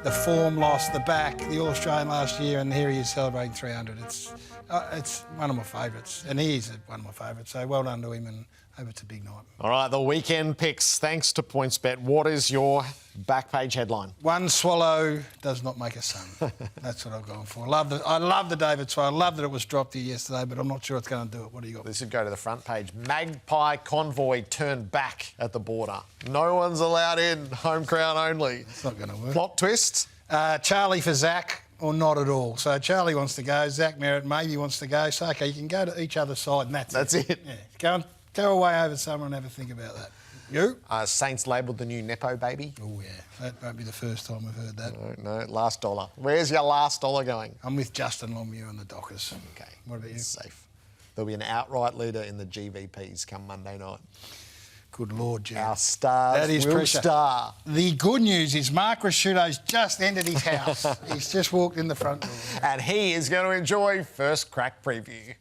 [SPEAKER 2] the form loss, the back, the All-Australian last year, and here he is celebrating 300. It's one of my favourites, and he is one of my favourites. So well done to him, and hope it's a big night.
[SPEAKER 1] All right, the weekend picks, thanks to PointsBet. What is your back page headline?
[SPEAKER 2] One swallow does not make a son. That's what I've gone for. I love the David swallow. I love that it was dropped here yesterday, but I'm not sure it's going to do it. What do you got?
[SPEAKER 1] This would go to the front page. Magpie convoy turned back at the border. No one's allowed in. Home crowd only.
[SPEAKER 2] It's not going to work.
[SPEAKER 1] Plot twist?
[SPEAKER 2] Charlie for Zach, or not at all. So Charlie wants to go. Zach Merritt maybe wants to go. So, OK, you can go to each other's side, and that's it. Yeah. Go away over summer and have a think about that. You?
[SPEAKER 1] Saints labelled the new Nepo baby.
[SPEAKER 2] Oh, yeah. That won't be the first time we've heard that.
[SPEAKER 1] No, last dollar. Where's your last dollar going?
[SPEAKER 2] I'm with Justin Longmuir and the Dockers.
[SPEAKER 1] OK.
[SPEAKER 2] What about you?
[SPEAKER 1] Safe. There'll be an outright leader in the GVPs come Monday night.
[SPEAKER 2] Good Lord, Jim.
[SPEAKER 1] Our stars
[SPEAKER 2] that is
[SPEAKER 1] will
[SPEAKER 2] pressure.
[SPEAKER 1] star.
[SPEAKER 2] The good news is Mark Rasciuto's just entered his house. He's just walked in the front door.
[SPEAKER 1] And he is going to enjoy First Crack Preview.